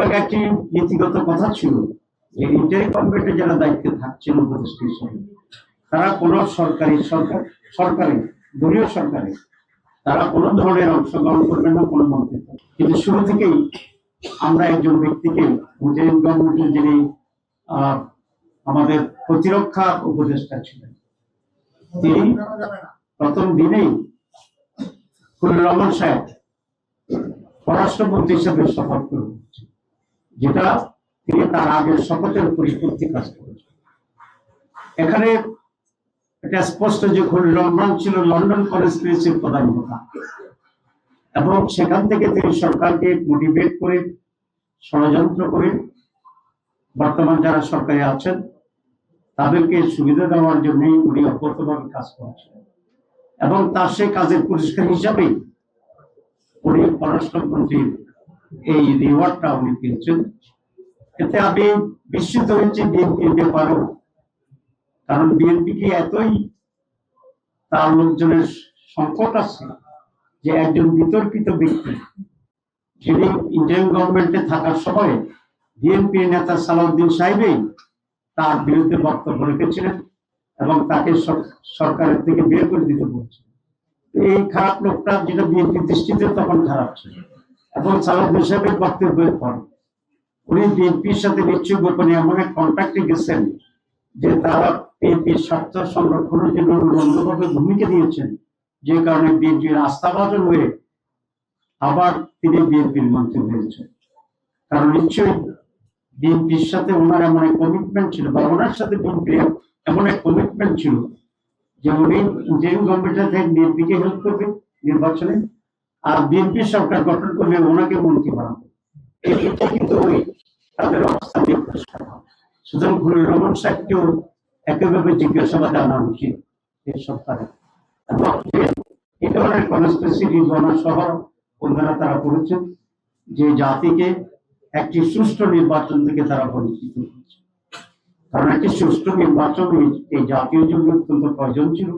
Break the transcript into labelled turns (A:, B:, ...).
A: এবং একটি নীতিগত কথা ছিল যে ইন্টারিম গভর্নমেন্টে যারা দায়িত্বে থাকছেন উপদেষ্টা হিসেবে তারা কোনো সরকারে দলীয় সরকারে তারা কোনো ধরনের অংশগ্রহণ করবেন না কোনো মন্ত্রিত্ব। কিন্তু শুরু থেকেই আমরা একজন ব্যক্তিকে ইন্টারিম গভর্নমেন্টের যিনি আমাদের প্রতিরক্ষা উপদেষ্টা ছিলেন তিনি প্রথম দিনেই খলিলুর রহমান সাহেব পররাষ্ট্রমন্ত্রী হিসেবে শপথ করে যেটা তিনি তার আগের শপথের পরিপন্থী কাজ করেছেন। এখানে এটা স্পষ্ট যে খলিলুর রহমান ছিল লন্ডন কনস্পিরেসির প্রধান হোতা এবং সেখান থেকে তিনি সরকারকে মোটিভেট করে ষড়যন্ত্র করে বর্তমান যারা সরকারে আছেন তাদেরকে সুবিধা দেওয়ার জন্যই উনি অব্যাহতভাবে কাজ করছেন এবং তার সেই কাজের পুরস্কার হিসাবেই উনি পররাষ্ট্রমন্ত্রীর এই রিওয়ার্ডটা উনি পেয়েছেন। এতে আমি বিস্মিত হয়েছি বিএনপির ব্যাপারও, কারণ বিএনপিকে এতই তার লোকজনের সংকট আছে যে একজন বিতর্কিত ব্যক্তি যিনি ইন্ডিয়ান গভর্নমেন্টে থাকার সময় বিএনপির নেতা সালাউদ্দিন সাহেবই তার বিরুদ্ধে বক্তব্য রেখেছিলেন এবং তাকে সরকারের থেকে বের করে দিতে বলছেন। এই খারাপ লোকটা যেটা বিএনপির দৃষ্টিতে তখন খারাপ ছিল এবং সালাউদ্দিন সাহেবের বক্তব্যের পর উনি বিএনপির সাথে নিশ্চয়ই গোপনে এমন এক কন্ট্যাক্টে গেছেন যে তারা বিএনপির স্বার্থ সংরক্ষণের জন্য অন্যভাবে ভূমিকা দিয়েছেন, যে কারণে বিএনপির আস্থাভাজন হয়ে আবার তিনি বিএনপির মন্ত্রী হয়েছেন। কারণ নিশ্চয়ই বিএনপির সাথে ওনার এমন এক কমিটমেন্ট ছিল বা ওনার সাথে বিএনপির এমন এক কমিটমেন্ট ছিল যে উনি ইন্টারিম গভর্নমেন্টের থেকে বিএনপিকে হেল্প করবে নির্বাচনে আর বিএনপি সরকার গঠন করলে ওনাকে মন্ত্রী বানাবে। এটা কিন্তু ওই তাদের অবস্থান নিয়ে পরিষ্কার। সুতরাং খলিলুর রহমান সাহেবকেও একইভাবে জিজ্ঞাসাবাদ আনা উচিত এই সরকারে এবং এই ধরনের কনস্পিরেসি রিজওয়ানা সহ অন্যরা তারা করেছেন যে জাতিকে একটি সুষ্ঠু নির্বাচন থেকে তারা বঞ্চিত করছে। কারণ একটি সুষ্ঠু নির্বাচন এই জাতীয় জন্য অত্যন্ত প্রয়োজন ছিল।